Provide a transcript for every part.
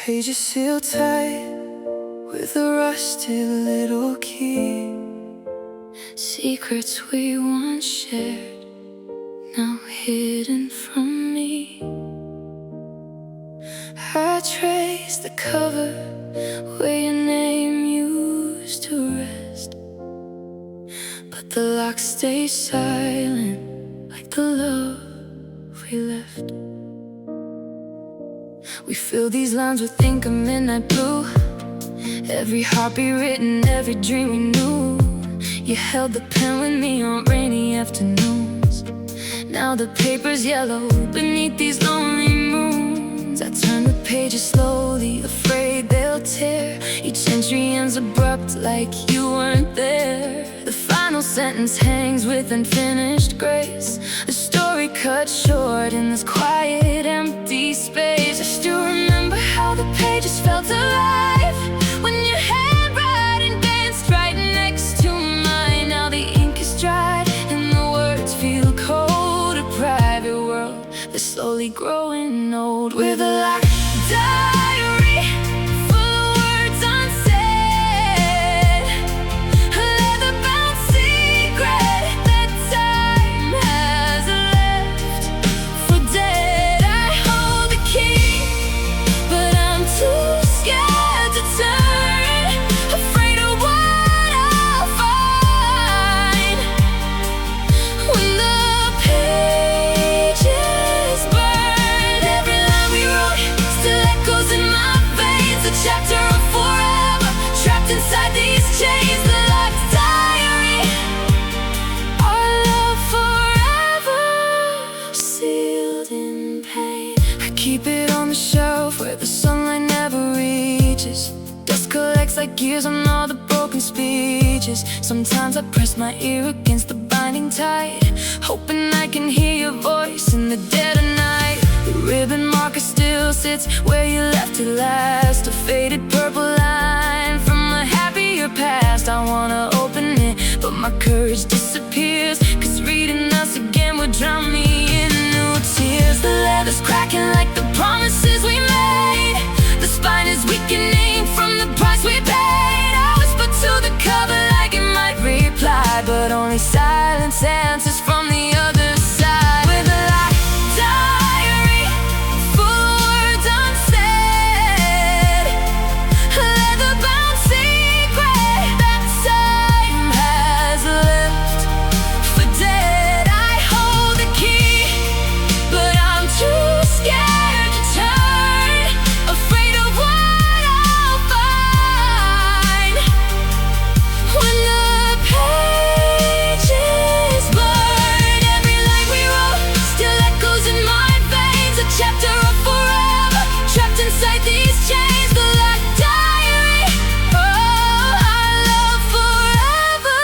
Pages sealed tight with a rusted little key. Secrets we once shared, now hidden from me. I trace the cover where your name used to rest, but the lock stays silent like the love we left. We fill these lines with ink of midnight blue. Every heartbeat written, every dream we knew. You held the pen with me on rainy afternoons. Now the paper's yellow beneath these lonely moons. I turn the pages slowly, afraid they'll tear. Each entry ends abrupt like you weren't there. The final sentence hangs with unfinished grace. The story cut short in this quiet, empty space. I still remember how the pages felt alive when your handwriting danced right next to mine. Now the ink is dried and the words feel cold. A private world that's slowly growing old. With a locked diary full of words unsaid, a leather-bound secret that time has left for dead. I hold the key, but I'm too scared to turn, afraid of what I'll find when the pages burn. Every line we wrote still echoes in my veins. A chapter of forever trapped inside these chains. The locked diary, our love forever sealed in pain. I keep it on the shelf where the sunlight never reaches. Dust collects like gears on all the broken speeches. Sometimes I press my ear against the binding tide, hoping I can hear your voice in the dead of night. The ribbon marker still sits where you left it last, a faded purple line from a happier past. I wanna open it, but my courage disappears, 'cause reading us again would drown me in new tears. The leather's cracking like the promises we made. The spine is weakening from the price we paid. I whisper to the cover like it might reply, but only silence answers from the other side. With a locked diary full of words unsaid, a leather-bound secret that time has left for dead. I hold the key, but I'm too scared to turn, afraid of what I'll find when the pages burn. Every line we wrote still echoes in my veins. A chapter of forever trapped inside these chains. The locked diary, oh, our love forever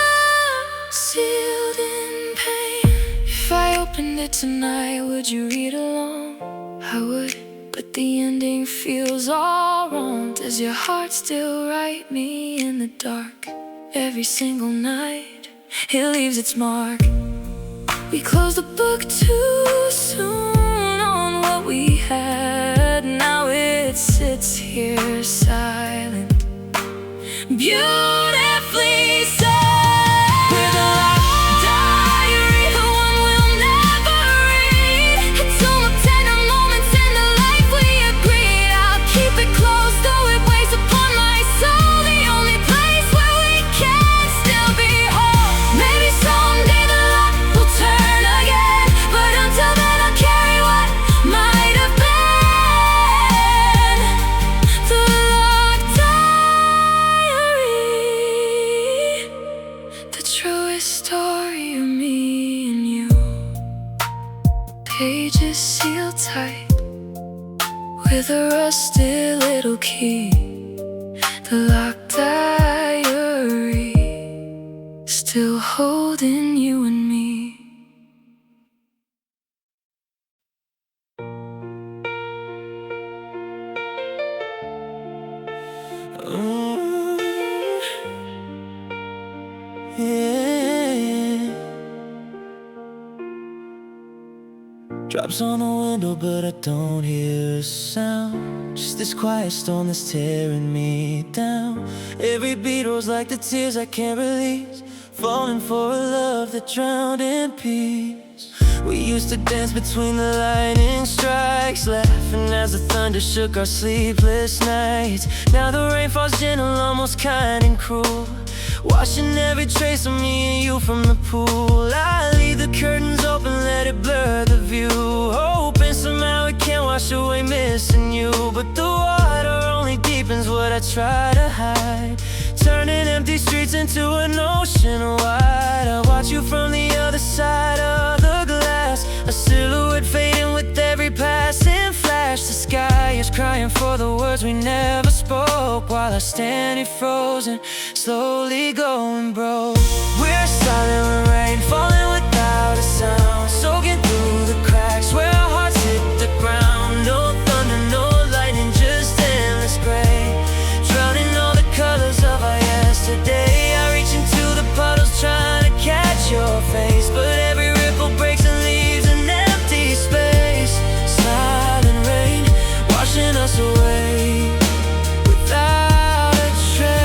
sealed in pain. If I opened it tonight, would you read along? I would, but the ending feels all wrong. Does your heart still write me in the dark? Every single night it leaves its mark. We close the book too soon on what we had. Now it sits here silent, beautifully sad. With a locked diary, the one we'll never read. It's all the tender moments in the life we agreed. I'll keep it close though it weighs upon my soul. The only place where we can still be whole. Maybe someday the lock will turn again, but until then I'll carry what might have been. The locked diary, the truest story of me and you. Pages sealed tight with a rusted little key. The locked diary, still holding you and me. Drop Drops on the window but I don't hear a sound. Just this quiet storm that's tearing me down. Every beat rolls like the tears I can't release, falling for a love that drowned in peace. We used to dance between the lightning strikes, laughing as the thunder shook our sleepless nights. Now the rain falls gentle, almost kind and cruel, washing every trace of me and you from the pool. I leave the curtains open, let it blur the view, hoping somehow it can wash away missing you. But the water only deepens what I try to hide, turning empty streets into an ocean wide. I watch you from the other side of the glass, a silhouette fading with every passing flash. The sky is crying for the words we never spoke, while I stand here frozen, slowly going broke. We're silent with rain falling without a sound, soaking through the cracks where our hearts hit the ground. No thunder, no lightning, just endless gray, drowning all the colors of our yesterday. I reach into the puddles trying to catch your face, but every ripple breaks and leaves an empty space. Silent rain washing us away without a trace.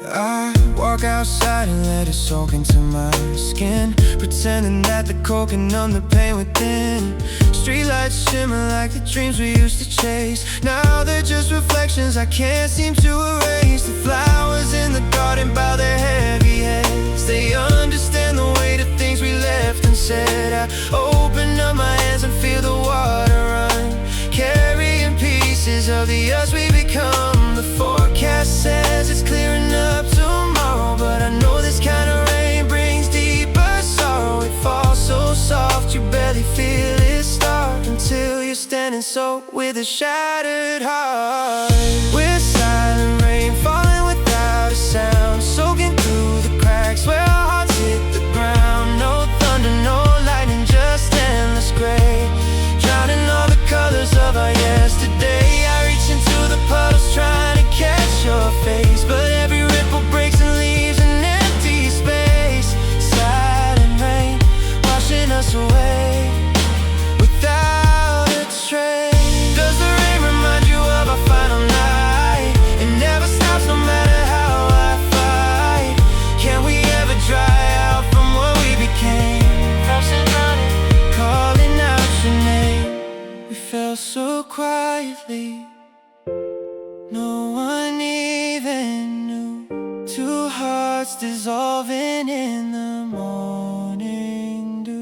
I walk outside and let it soak into my skin, pretending that the cold can numb the pain within. Streetlights shimmer like the dreams we used to chase. Now they're just reflections I can't seem to erase. The flowers in the garden bow their heavy heads, they understand the weight of things we left and said. I open up my hands and feel the water run, carrying pieces of the us we become. The forecast says it's clearing up tomorrow, but I know this kind of rain brings deeper sorrow. It falls so soft you barely feel it start, until you're standing soaked with a shattered heart. With silent rain falling without a sound, soaking through the cracks where our hearts hit the ground. No thunder, no lightning, just endless gray, drowning all the colors of our yesterday. I reach into the puddles trying to catch your face, but every ripple breaks and leaves an empty space. Silent rain washing us away without a trace. Does the rain remind you of our final night? It never stops no matter how I fight. Can we ever dry out from what we became? Drops and drowning, calling out your name. We fell so quietly, no one even knew. Two hearts dissolving in the morning dew.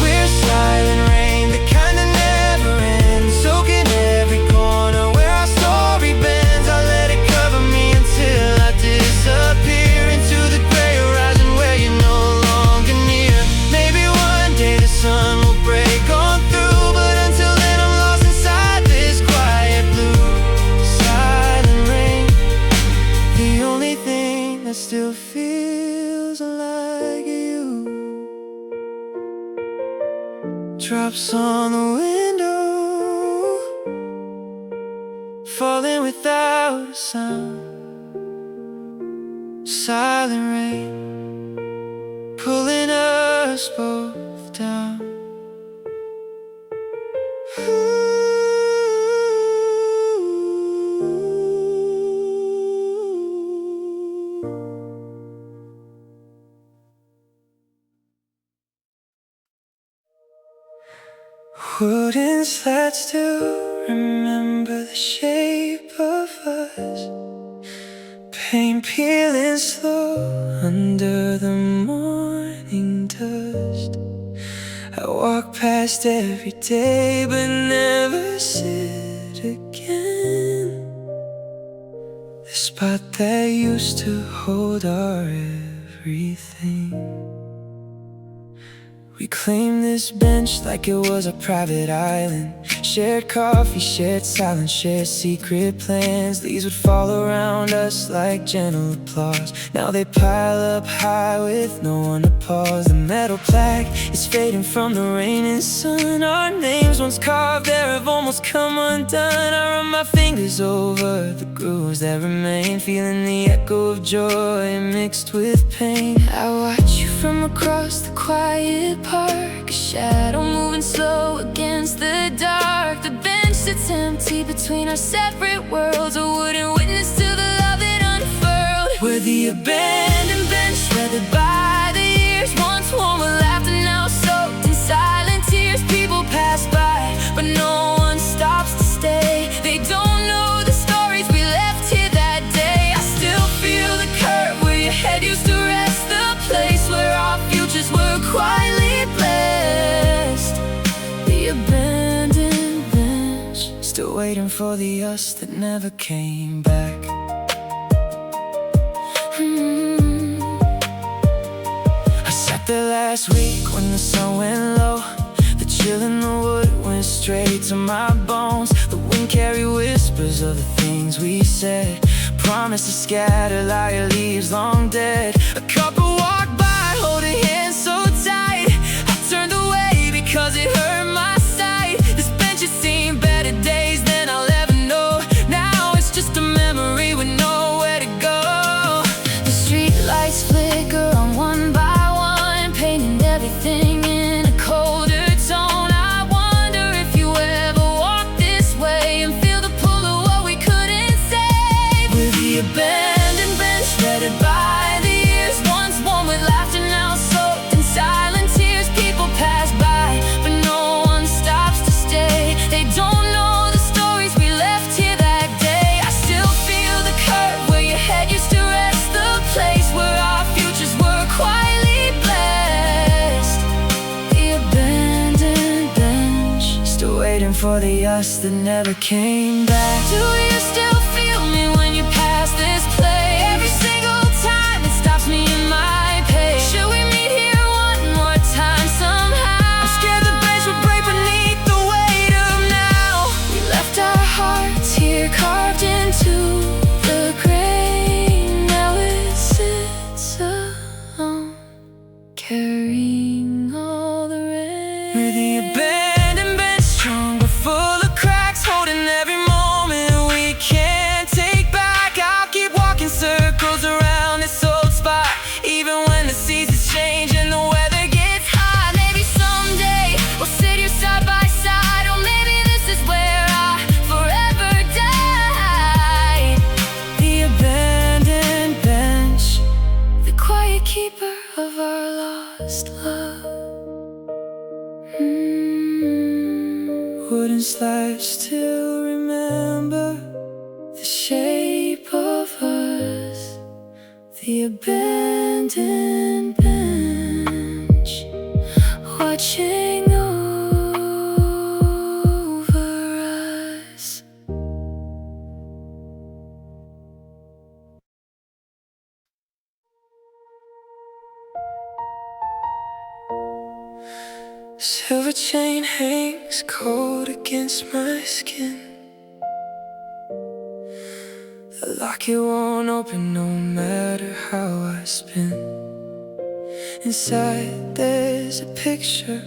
We're silent rain, the kind that never ends, soaking every corner where our story bends. I let it cover me until I disappear into the gray horizon where you're no longer near. Maybe one day the sun will break on through, but until then I'm lost inside this quiet blue. Silent rain, the only thing that still feels like you. Drops on the window, falling without a sound. Silent rain pulling us both down. Wooden slats still remember the shape of us, paint peeling slow under the morning dust. I walk past every day but never sit again. The spot that used to hold our everything. We claimed this bench like it was a private island. Shared coffee, shared silence, shared secret plans. These would fall around us like gentle applause. Now they pile up high with no one to pause. The metal plaque is fading from the rain and sun. Our names once carved there have almost come undone. I run my fingers over the grooves that remain, feeling the echo of joy mixed with pain. I watch you from across the quiet park, a shadow moving slow against the dark. The bench sits empty between our separate worlds, a wooden witness to the love that unfurled. We're the abandoned bench, weathered by the years, once warm with laughter, now soaked in silent tears. People pass by, but no one stops to stay. They don't know the stories we left here that day. I still feel the curve where your head used to rest, the place where our futures were quietly blessed. The abandoned bench, still waiting for the us that never came back. I sat there last week when the sun went low. The chill in the wood went straight to my bones. The wind carried whispers of the things we said, promised to scatter like leaves long dead. A couple walked by holding hands so tight. I turned away because it hurt my sight. This bench has seen better days than I'll ever know. Now it's just a memory with nowhere to go. The street lights flicker on one by one, painting everything in a colder tone. I wonder if you ever walk this way and feel the pull of what we couldn't save. We're the abandoned bench, weathered by the years, once warm with laughter, now soaked in silent tears. People pass by, but no one stops to stay. They don't know the stories we left here that day. I still feel the curve where your head used to rest, the place where our futures were quietly blessed. The abandoned bench, still waiting for the us that never came back. Do you still feel me when you pass this place? Every single time it stops me in my pace. Should we meet here one more time somehow? I'm scared the bench will break beneath the weight of now. We left our hearts here carved into the grain. Now it sits alone, carrying all the rain. We're the abandoned bench, strong but full of cracks, holding every moment we can't take back. I'll keep walking circles around this old spot, even when the seasons change and the weather gets hot. Maybe someday we'll sit here side by side, or maybe this is where I forever died. The abandoned bench, the quiet keeper of our lost love. Wooden slabs still remember the shape of us. The abandoned bench, watching over us. Silver chain hangs cold against my skin. The locket won't open no matter how I spin. Inside there's a picture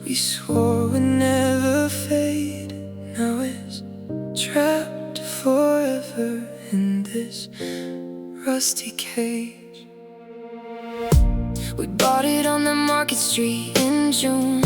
we swore would never fade. Now it's trapped forever in this rusty cage. We bought it on the market street in June,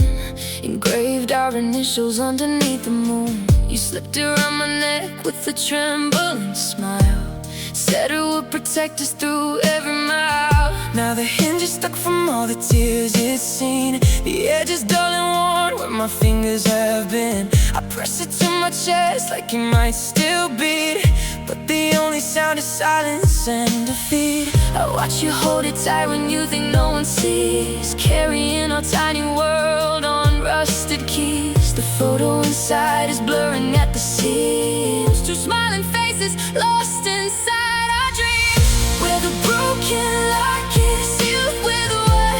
engraved our initials underneath the moon. You slipped around my neck with a trembling smile, said it would protect us through every mile. Now the hinge is stuck from all the tears it's seen. The edge is dull and worn where my fingers have been. I press it to my chest like it might still beat, but the only sound is silence and defeat. I watch you hold it tight when you think no one sees, carrying our tiny world on rusted keys. The photo inside is blurring at the seams, two smiling faces lost inside our dreams. Where the broken lock is sealed with what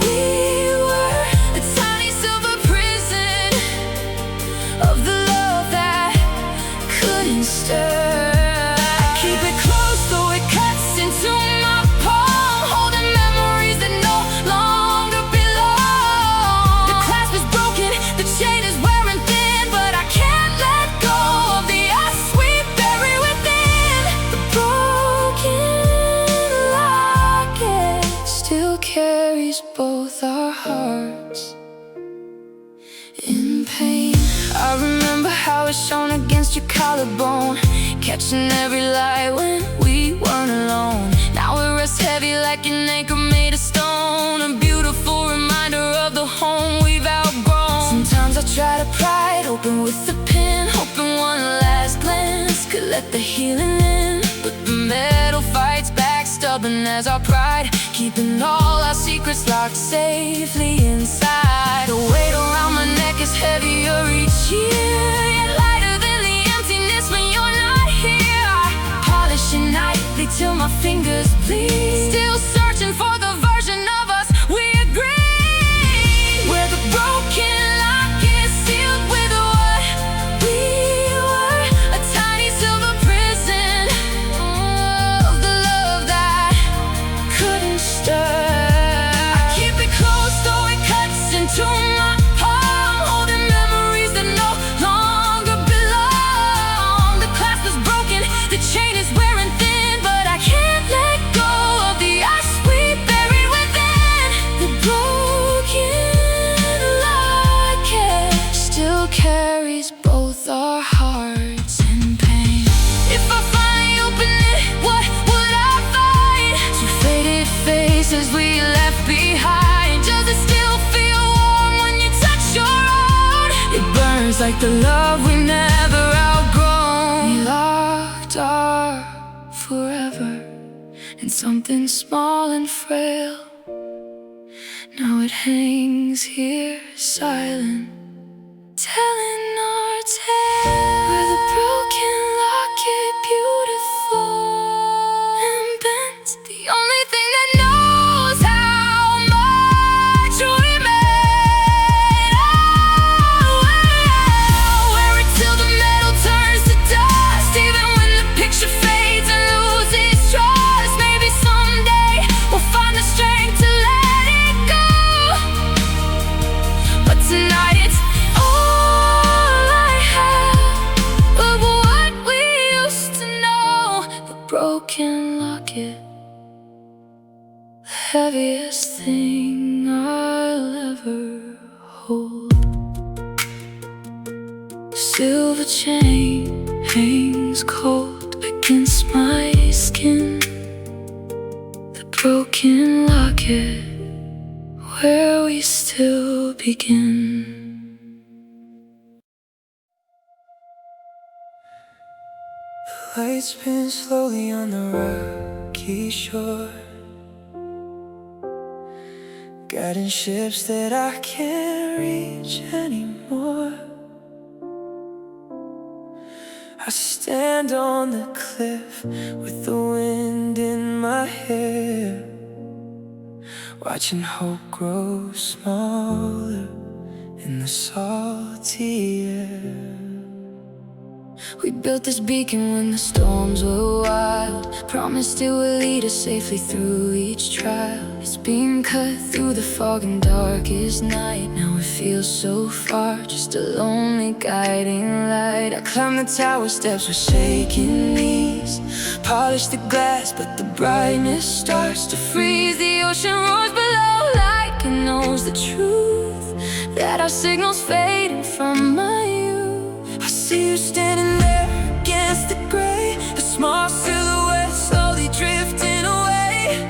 we were. still carries both our hearts in pain. I remember how it shone against your collarbone, catching every light when we weren't alone. Now it rests heavy like an anchor made of stone, a beautiful reminder of the home we've outgrown. Sometimes I try to pry it open with a pin, hoping one last glance could let the healing in. But the metal fights back, stubborn as our pride, keeping all our secrets locked safely inside. The weight around my neck is heavier each year, yet lighter than the emptiness when you're not here. I polish it nightly till my fingers bleed, still searching for the version of us we agree. Where the broken lock is sealed with what we were, a tiny silver prison of the love that couldn't stir. I keep it close though it cuts into my palm, holding memories that no longer belong. The clasp is broken, the chain is wearing thin, but I can't let go of the ice we buried within. The broken locket still carries both our hearts in pain. If I finally open it, what would I find? Two faded faces we left behind. Does it still feel warm when you touch your own? It burns like the love we never outgrown. We locked our forever in something small and frail. Now it hangs here silent, telling our tale. Where the broken locket, beautiful and bent, the only thing that knows how much we made. Oh, wear it till the metal turns to dust, even when the picture fades and loses trust. Maybe someday we'll find the strength to let it go, but tonight it's all I have of what we used to know. The broken locket, the heaviest thing I'll ever hold. Silver chain hangs cold against my skin. The broken locket, where we still begin. The light spins slowly on the rocky shore, guiding ships that I can't reach anymore. I stand on the cliff with the wind in my hair, watching hope grow smaller in the salty air. We built this beacon when the storms were wild, promised it would lead us safely through each trial. It's been cut through the fog and darkest night. Now it feels so far, just a lonely guiding light. I climb the tower steps with shaking knees, polish the glass but the brightness starts to freeze. The ocean roars below like it knows the truth, that our signal's fading from my youth. I see you standing there against the gray, a small silhouette slowly drifting away.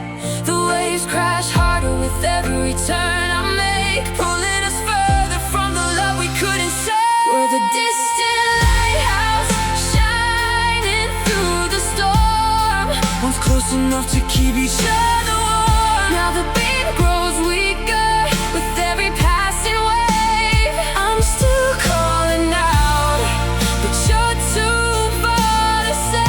The waves crash harder with every turn I make, pulling us further from the love we couldn't save. We're the distant lighthouse, shining through the storm, once close enough to keep each other warm. Now the beat grows weaker with every passing wave. I'm still calling out, but you're too far to say.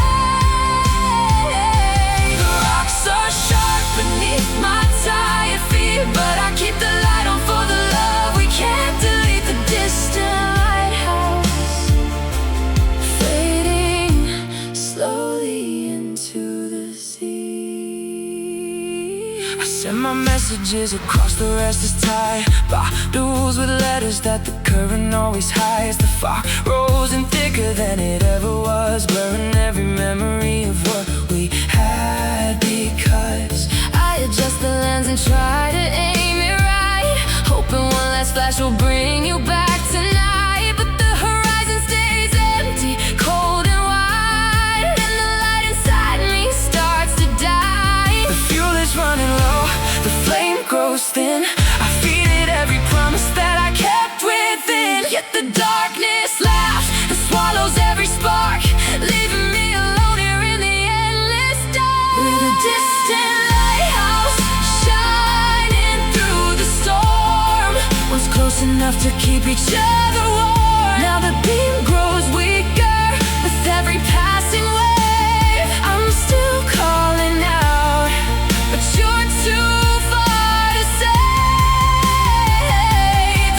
The rocks are sharp beneath my tired feet, but I keep the light on for the love we can't delete. The distant lighthouse, fading slowly into the sea. I send my messages across the restless tide, bottles with letters that the current always hides. The fog rose thicker than it ever was, blurring every memory of what we had, because I adjust the lens and try to aim it right, hoping one last flash will bring you back tonight. But the horizon stays empty, cold and wide, and the light inside me starts to die. The fuel is running low, the flame grows thin. I feed it every promise that I kept within. Yet the darkness laughs and swallows every spark, leaving me alone here in the endless dark. With a distant lighthouse shining through the storm, Once close enough to keep each other warm. now the beam grows weaker with every passing wave. I'm still calling out, but you're too far to save.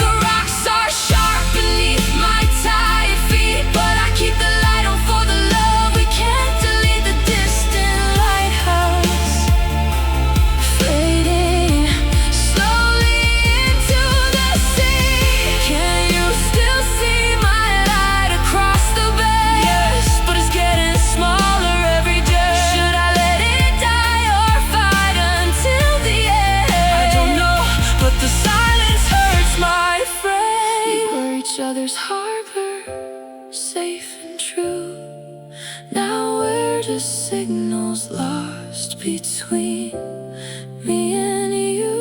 The rocks are sharp beneath my tired feet, but I keep the light on for the love we can't delete. The distant lighthouse fading slowly into the sea. Can you still see my light across the bay? Yes, but it's getting smaller every day. Should I let it die or fight until the end? I don't know, but the silence hurts, my We friend. were each other's harbor, safe and true. Now we're just signals lost between me and you.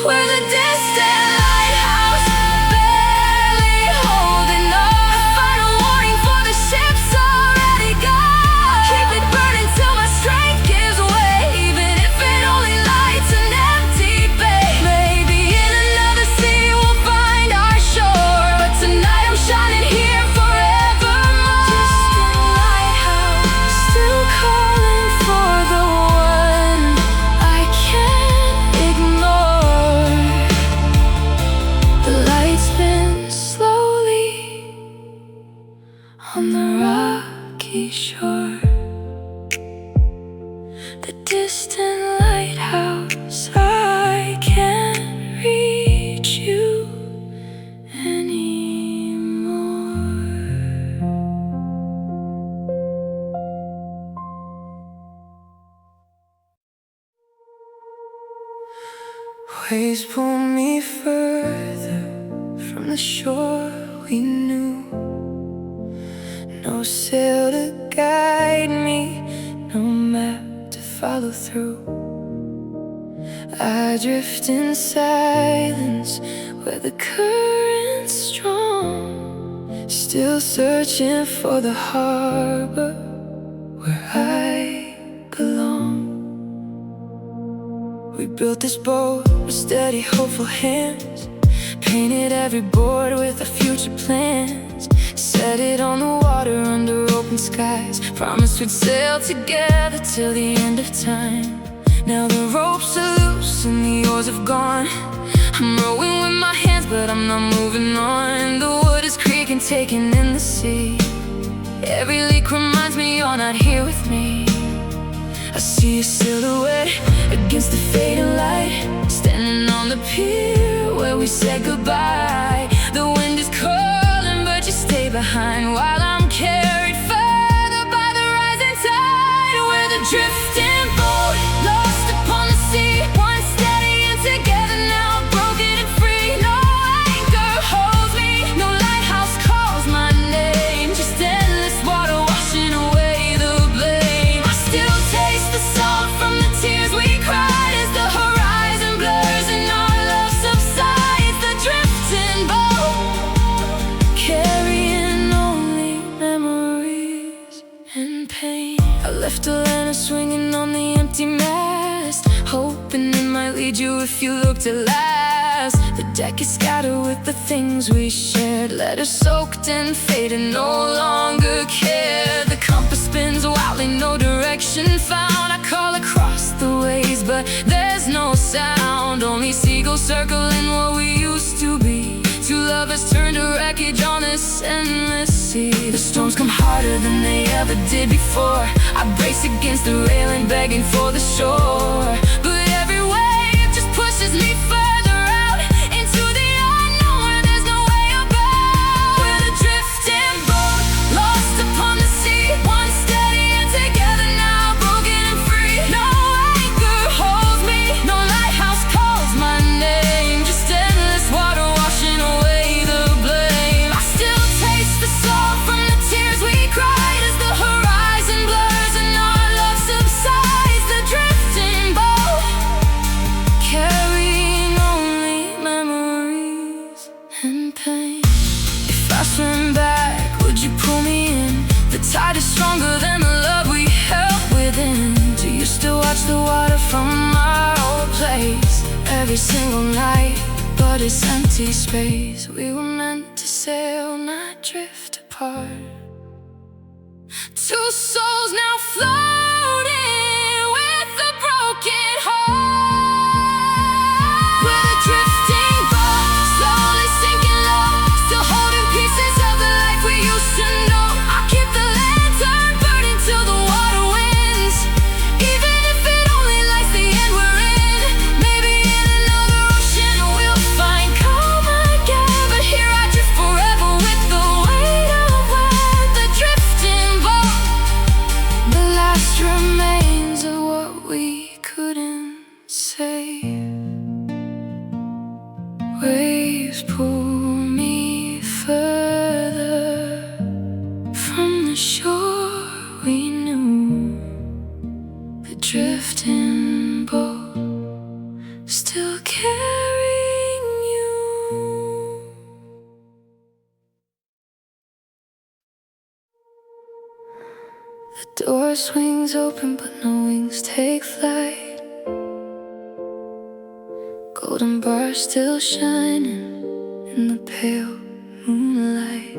We're the distant lighthouse, barely holding on. Final warning for the ship's already gone. Keep it burning till my strength gives way, even if it only lights an empty bay. Maybe in another sea we'll find our shore, but tonight I'm shining here forevermore. Distant lighthouse, still calling for the one I can't ignore. The light spins slowly on the rocky shore. The distant lighthouse, I can't reach you anymore. Waves pull me further from the shore we knew. No sail to guide me, no map to follow through. I drift in silence where the current's strong, still searching for the harbor where I belong. We built this boat with steady, hopeful hands, painted every board with our future plans, set it on the water under open skies, promised we'd sail together till the end of time. Now the ropes are loose and the oars have gone. I'm rowing with my hands, but I'm not moving on. The wood is creaking, taking in the sea. Every leak reminds me you're not here with me. I see a silhouette against the fading light, standing on the pier where we said goodbye. The wind is calling, but you stay behind while I'm carried further by the rising tide. We're the drifting boat, lost upon the sea, once steady and together now broken and free. No anchor holds me, no lighthouse calls my name, just endless water washing away the blame. I still taste the salt from the tears we cried as the horizon blurs and our love subsides. The drifting boat, carrying only memories and pain. I left a lantern swinging on the empty mast, hoping it might lead you if you looked at last. The deck is scattered with the things we shared, letters soaked and faded, no longer care. The compass spins wildly, no direction found. I call across the waves, but there's no sound, only seagulls circling what we used to be. Two lovers turned to wreckage on this endless sea. The storms come harder than they ever did before. I brace against the railing, begging for the shore, but every wave just pushes me further out into the unknown where there's no way about. We're the drifting boat, lost upon the sea, once steady and together now broken and free. No anchor holds every single night, but it's empty space. We were meant to sail, not drift apart. Two souls now floating with a broken heart. We're the drifting boat, slowly sinking low, still holding pieces of the life we used to know. I'll keep the lantern burning till the water wins, even if it only lights the end we're in. Maybe in another ocean we'll find calm again, but here I drift forever with the weight of when the drifting boat. The last remains of what we couldn't say. Waves pull me further from the shore we knew. The drifting boat still carrying you. The door swings open, but no wings take flight. Golden bars still shining in the pale moonlight.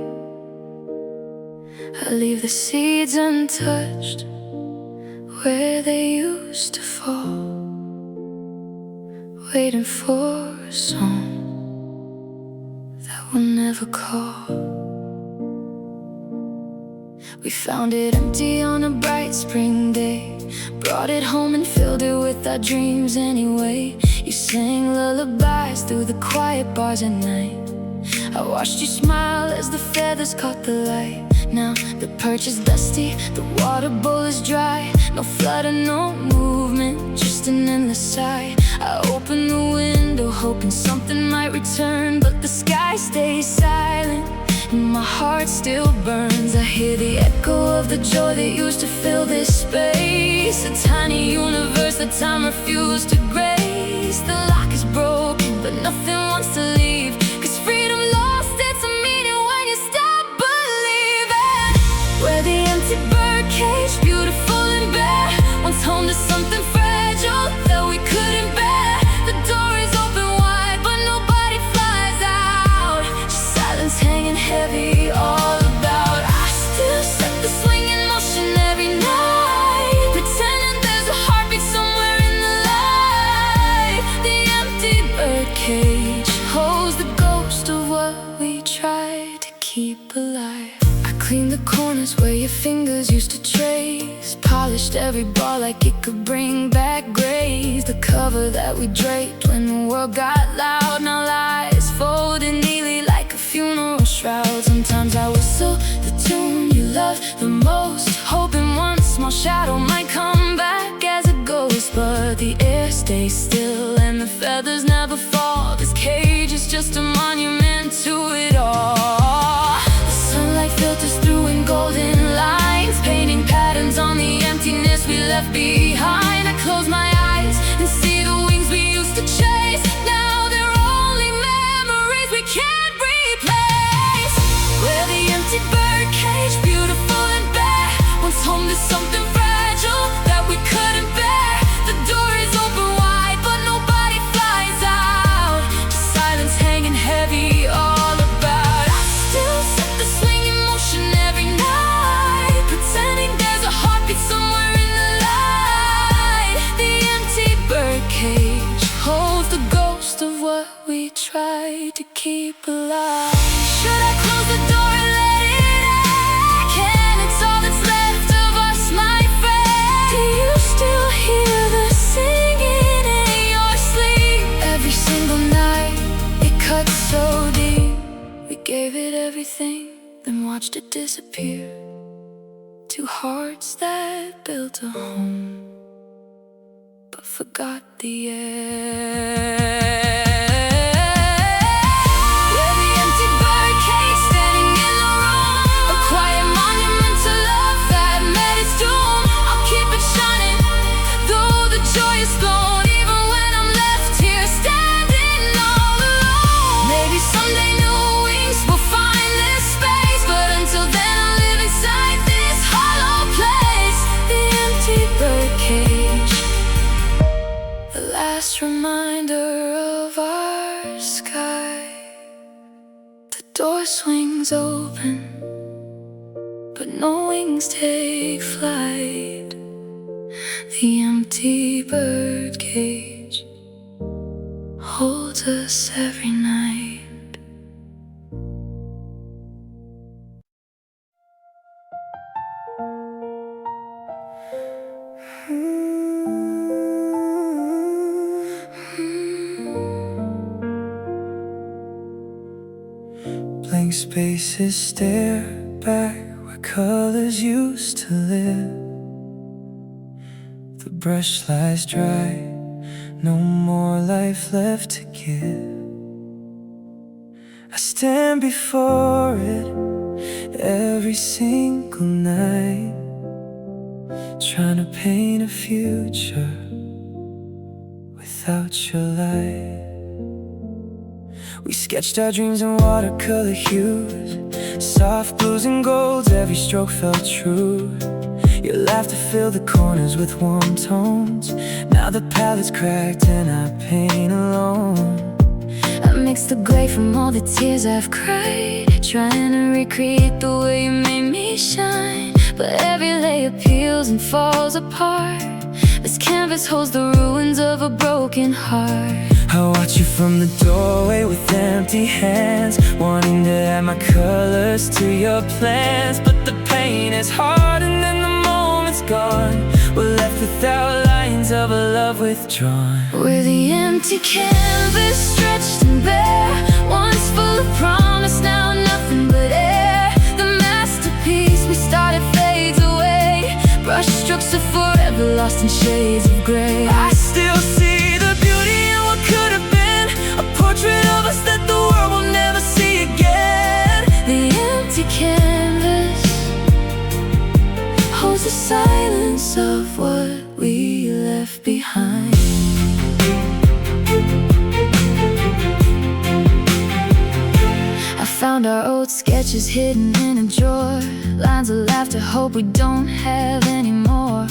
I leave the seeds untouched where they used to fall, waiting for a song that will never call. We found it empty on a bright spring day, brought it home and filled it with our dreams anyway. You sang lullabies through the quiet bars at night. I watched you smile as the feathers caught the light. Now the perch is dusty, the water bowl is dry. No flutter, no movement, just an endless sigh. I open the window hoping something might return, but the sky stays silent and my heart still burns. I hear the echo of the joy that used to fill this space, a tiny universe that time refused to grace. The lock is broken, but nothing wants to leave, 'cause freedom lost its meaning when you stop believing. Where the empty bird cage, beautiful and bare, once home to something fragile that we couldn't bear. The door is open wide, but nobody flies out, just silence hanging heavy all about. I still set the swing in motion every night, pretending there's a heartbeat somewhere in the light. The empty bird cage holds the ghost of what we tried to keep alive. I cleaned the corners where your fingers used to trace, polished every bar like it could bring back grace. The cover that we draped when the world got loud now lies folded neatly like a funeral shroud. Sometimes I whistle the tune you love the most, hoping one small shadow might come back as a ghost. But the air stays still and the feathers never fall. This cage is just a monument to it all. The sunlight filters through in golden lines, painting patterns on the emptiness we left behind. I close my eyes and see the wings we used to chase. Now they're only memories we can't replace. Where the empty bird cage, beautiful and bare, once home to something fragile that we couldn't bear. The door is open wide, but nobody flies out, just silence hanging heavy all about. I still set the swing in motion every night, pretending there's a heartbeat somewhere in the light. The empty bird cage holds the ghost of what we tried to keep alive. Should I close the door and let it out? Can it's all that's left of us, my friend. Do you still hear the singing in your sleep? Every single night it cuts so deep. We gave it everything, then watched it disappear. Two hearts that built a home, but forgot the air. Where the empty bird cage standing in the room, a quiet monument to love that met its doom. I'll keep it shining, though the joy is gone, even when I'm left here standing all alone. Maybe someday new wings will find this space, but until then I'll live inside this hollow place. The empty bird cage, the last last reminder of our sky. The door swings open, but no wings take flight. The empty bird cage holds us every night. Blank spaces stare back where colors used to live. The brush lies dry, no more life left to give. I stand before it every single night, trying to paint a future without your light. We sketched our dreams in watercolor hues, soft blues and golds, every stroke felt true. Your laughter filled the corners with warm tones. Now the palette's cracked and I paint alone. I mix the gray from all the tears I've cried, trying to recreate the way you made me shine. But every layer peels and falls apart. This canvas holds the ruins of a broken heart. I watch you from the doorway with empty hands, wanting to add my colors to your plans. But the pain is hardened and the moment's gone. We're left without lines of a love withdrawn. We're the empty canvas, stretched and bare, once full of promise, now nothing but air. The masterpiece we started fades away, brush strokes of forever lost in shades of gray. I still see the beauty in what could have been, a portrait of us that the world will never see again. The empty canvas holds the silence of what we left behind. I found our old sketches hidden in a drawer, lines of laughter, hope we don't have anymore.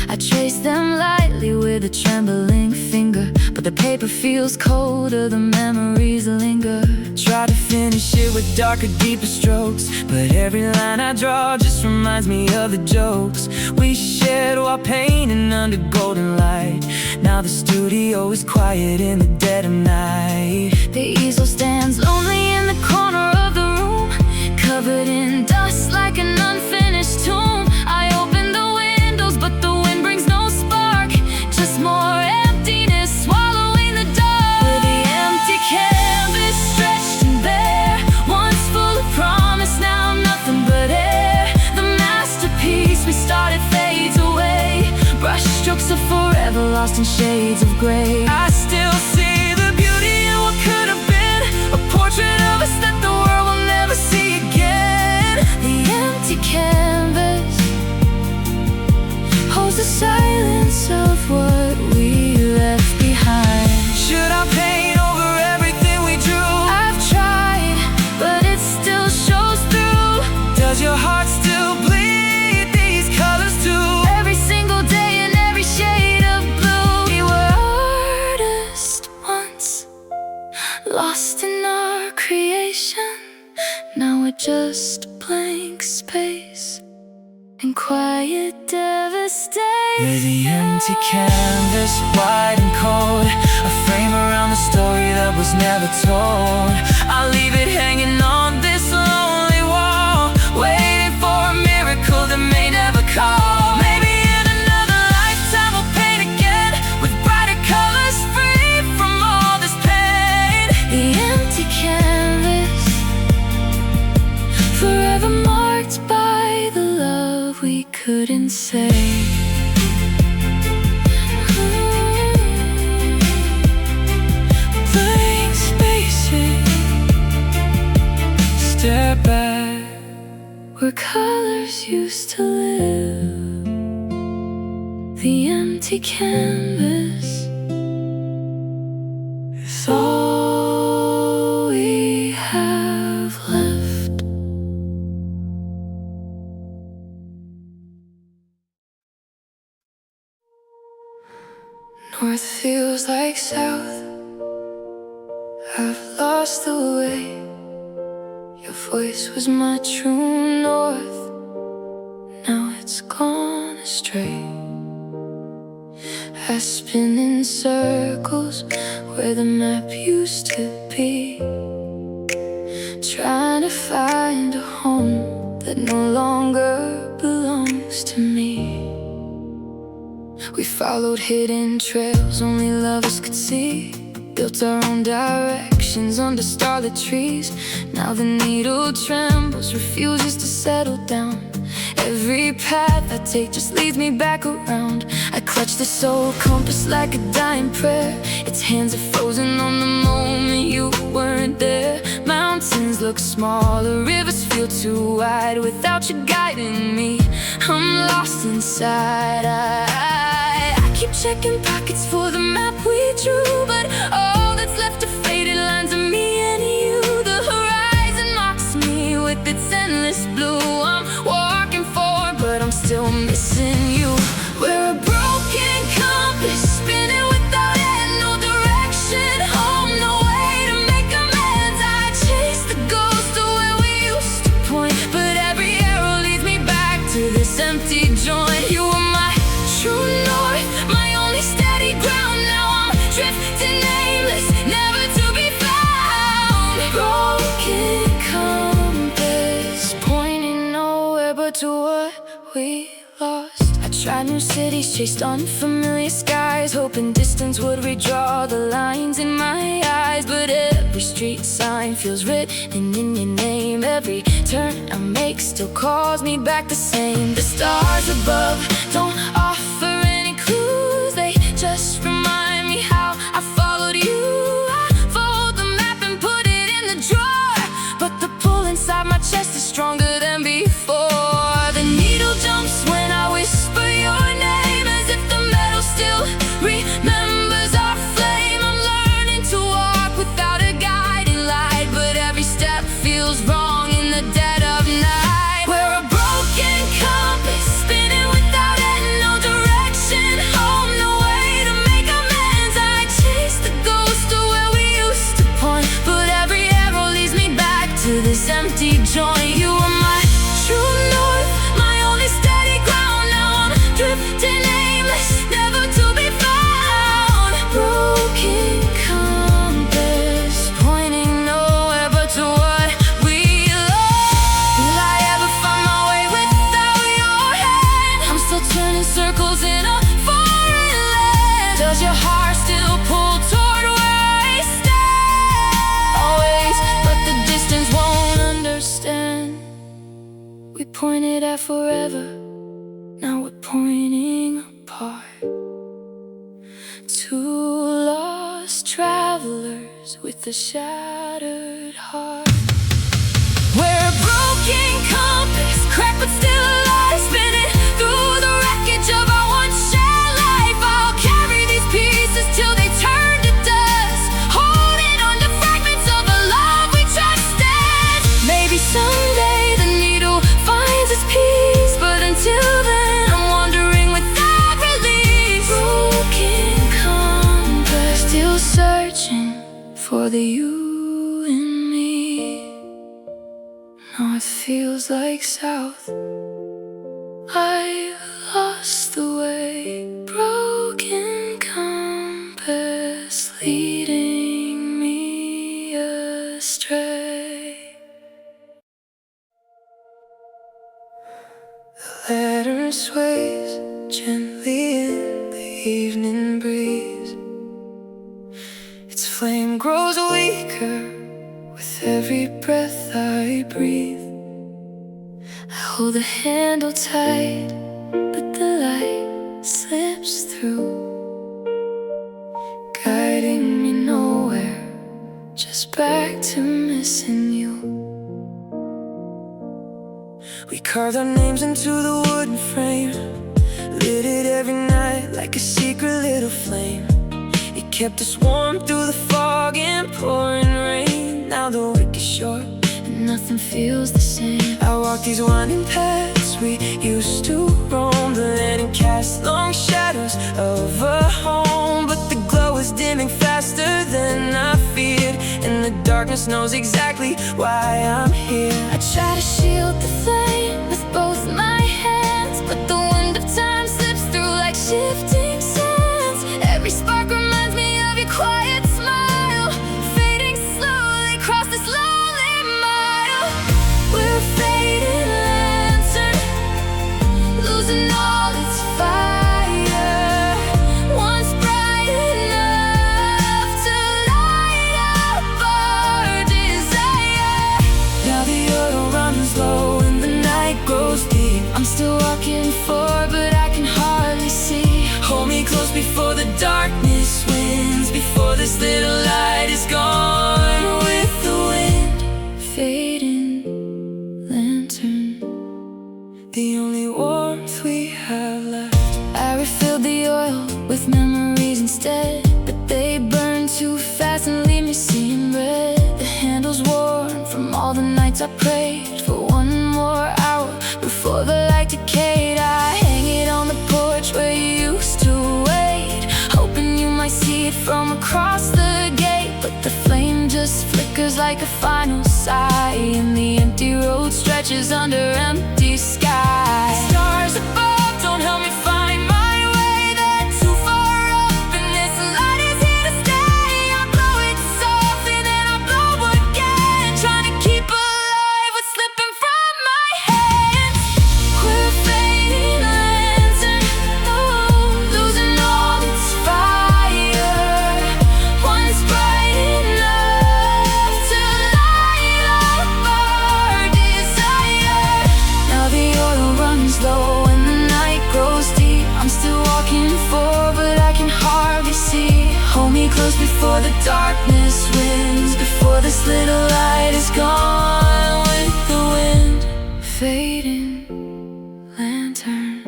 I trace them lightly with a trembling finger, but the paper feels colder, the memories linger. Try to finish it with darker, deeper strokes, but every line I draw just reminds me of the jokes we shared while painting under golden light. Now the studio is quiet in the dead of night. The easel stands lonely in the corner of the room, covered in dust like an unfinished tomb. I open the windows, but the wind brings no spark, just more emptiness swallowing the dark. We're the empty canvas, stretched and bare, once full of promise, now nothing but air. The masterpiece we started fades away, brush strokes of forever lost in shades of gray. I still see the beauty in what could have been, a portrait of us that the world will never see again. The empty canvas holds the silence of what we left behind. Should I paint over everything we drew? I've tried, but it still shows through. Does your heart still bleed these colors too? Every single day in every shade of blue. We were artists once, lost in our creation. Now we're just blank space and quiet devastation. We're the empty canvas, wide and cold, a frame around the story that was never told. I'll leave it hanging on this lonely wall, waiting for a miracle that may never call. Maybe in another lifetime we'll paint again, with brighter colors, free from all this pain. The empty canvas, forever marked by the love we couldn't say. Blank spaces stare back where colors used to live. The empty canvas is all we have left. North feels like south. I've lost the way. Your voice was my true north. Now it's gone astray. I spin in circles where the map used to be, trying to find a home that no longer belongs to me. We followed hidden trails only lovers could see, built our own directions under starlit trees. Now the needle trembles, refuses to settle down. Every path I take just leads me back around. I clutch the soul compass like a dying prayer. Its hands are frozen on the moment you weren't there. Mountains look smaller, rivers feel too wide. Without you guiding me, I'm lost inside. I keep checking pockets for the map we drew, but all that's left are faded lines of me and you. The horizon mocks me with its endless blue. I'm walking forward, but I'm still missing you. We're a broken compass, spinning without end, no direction home, no way to make amends. I chase the ghost of where we used to point, but every arrow leads me back to this empty joint. You were my true north, my only steady ground. Now I'm drifting aimless, never to be found. Broken compass, pointing nowhere but to what we lost. I tried new cities, chased unfamiliar skies, hoping distance would redraw the lines in my eyes. But every street sign feels written in your name. Every turn I make still calls me back the same. The stars above don't offer any clues, they just remind me how I followed you. I fold the map and put it in the drawer, but the pull inside my chest is stronger than before. The needle jumps when I whisper your name, as if the metal still remembers our flame. I'm learning to walk without a guiding light, but every step feels wrong in the dead of night. We're a broken compass, spinning without end, no direction home, no way to make amends. I chase the ghost of where we used to point, but every arrow leads me back to this empty joint. You were my true north, my only steady ground. Now I'm drifting aimless, never to be found. Broken compass, pointing nowhere but to what we lost. Will I ever find my way without your hand? I'm still turning circles in a foreign land. Does your heart still pull toward where I stand? Always, but the distance won't understand. We pointed at forever, now we're pointing apart. Two lost travelers with a shattered heart. We're a broken compass, cracked but still alive, spinning through the wreckage of our once shared life. I'll carry these pieces till they turn to dust, holding on to fragments of a love we trusted. Maybe someday the needle finds its peace, but until then I'm wandering without release. Broken compass, still searching for the you in me. Now it feels like south. I lost the way. Broken compass leading me astray. The letter sways gently in the evening breeze. Its flame grows weaker with every breath I breathe. I hold the handle tight, but the light slips through, guiding me nowhere, just back to missing you. We carved our names into the wooden frame, lit it every night like a secret little flame. It kept us warm through the fog and pouring rain. Now the work is short and nothing feels the same. I walk these winding paths we used to roam, blend and cast long shadows of a home. But the glow faster than I feared, and the darkness knows exactly why I'm here. I try to shield the flame with both my hands, but the wind of time slips through like shifting sands. Every spark reminds me of your quiet smile, fading slowly across this lonely mile. We're a fading lantern, losing all its fire. Once bright enough to light up our desire. Now the oil runs low and the night grows deep. I'm still walking forward, but I can hardly see. Hold me close before the darkness wins, before this little light is gone with the wind. Fading lantern, the only warmth we have left. I refilled the oil with memories instead, but they burn too fast and leave me seeing red. The handle's worn from all the nights I prayed for one more hour before the light decayed. I hang it on the porch where you used to wait, hoping you might see it from across the gate. But the flame just flickers like a final sigh, and the empty road stretches under empty sky. Stars above don't help me find my way. They're too far up, and this light is here to stay. I blow it softly, then I blow again, trying to keep alive what's slipping from my hands. We're a fading lantern, oh, losing all its fire. Once bright enough to light up our desire. Now the oil runs low and the night grows deep. I'm still walking forward, but I can hardly see. Hold me close before the darkness wins, before this little light is gone with the wind. Fading lantern,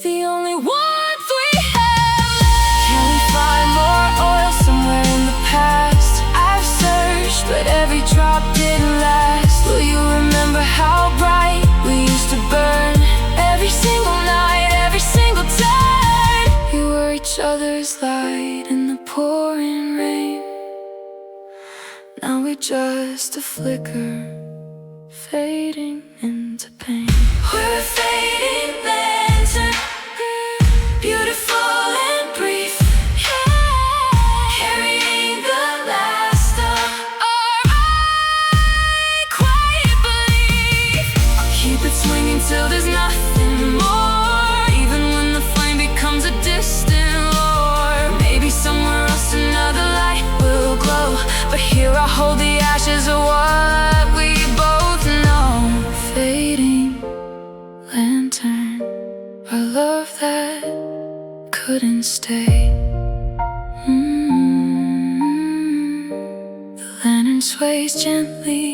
The only warmth we have left. Can we find more oil somewhere in the past? I've searched, but every drop didn't last. Will you remember how bright we used to burn? Every single night, every single turn. you were each other's light in the pouring rain. Now we're just a flicker, fading into pain. We're a fading lantern, beautiful and brief, carrying the last of our quiet belief. I'll keep it swinging till there's nothing more, even when the flame becomes a distant roar. Maybe somewhere else another light will glow, but here I hold the ashes of what we both know. Fading lantern, our love that couldn't stay. The lantern sways gently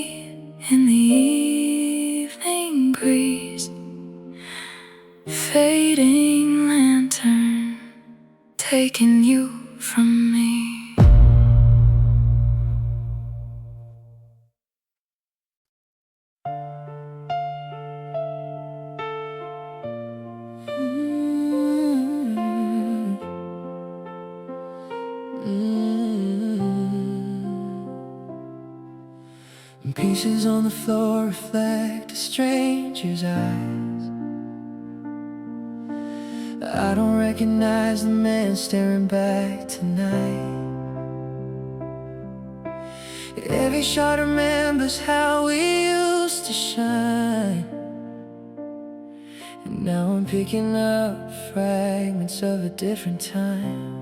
in the evening breeze. Fading lantern, taking you from me. Pieces on the floor reflect a stranger's eyes. I don't recognize the man staring back tonight. Every shot remembers how we used to shine, and now I'm picking up fragments of a different time.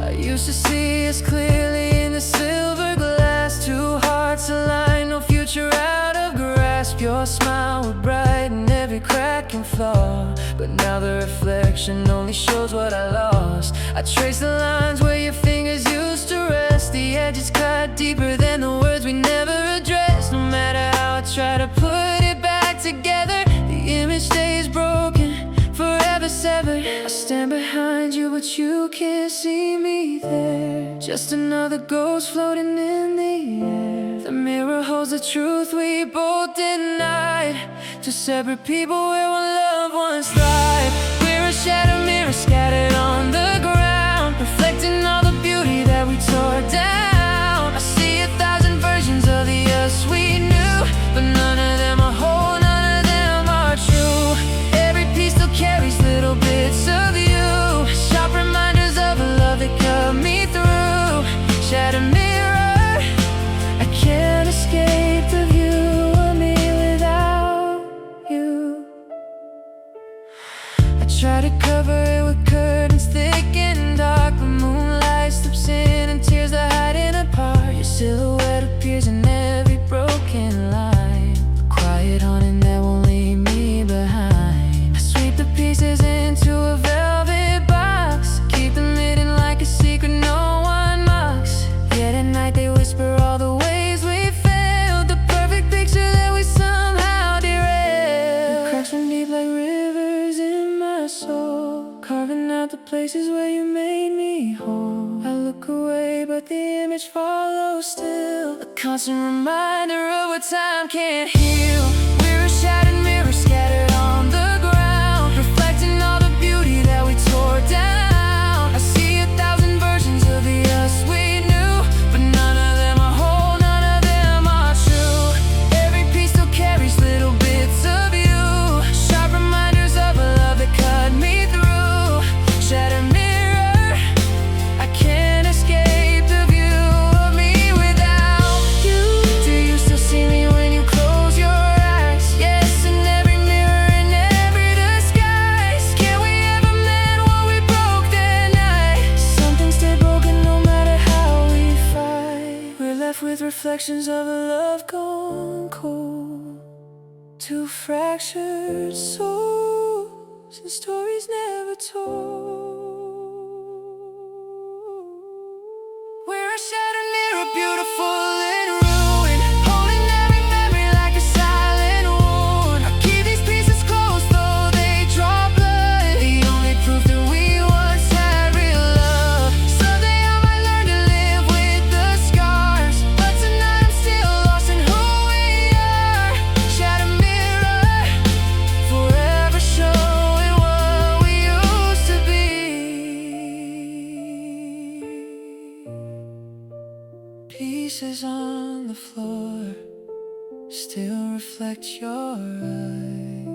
I used to see us clearly in the silver glass, two hearts aligned, no future out of grasp. Your smile would brighten every crack and flaw, but now the reflection only shows what I lost. I trace the lines where your fingers used to rest, the edges cut deeper than the words we never addressed. No matter how I try to put it back together, the image stays broken, forever severed. I stand behind you, but you can't see me there. Just another ghost floating in the air. The mirror holds the truth we both denied. Two separate people where one love once thrived. We're a shattered mirror scattered on the ground. the places where you made me whole. I look away, but the image follows still, a constant reminder of what time can't heal. We're a shattered mirror scattered on the ground, reflecting all the beauty that we tore down. I see 1,000 versions of the us we knew, but none of them are whole, none of them are true. Every piece still carries little bits of you, sharp reminders of a love that cut me through. Shattered mirror, I can't escape the view of me without you. Do you still see me when you close your eyes? Yes, in every mirror, in every disguise. Can we ever mend what we broke that night? Something stayed broken no matter how we fight. We're left with reflections of a love gone cold, two fractured souls and stories never told. We're a shattered mirror, beautiful in ruin, holding every memory like a silent wound. I keep these pieces close though they draw blood, the only proof that we once had real love. Someday I might learn to live with the scars, but tonight I'm still lost in who we are. Shattered mirror, forever showing what we used to be. Pieces on the floor still reflect your eyes.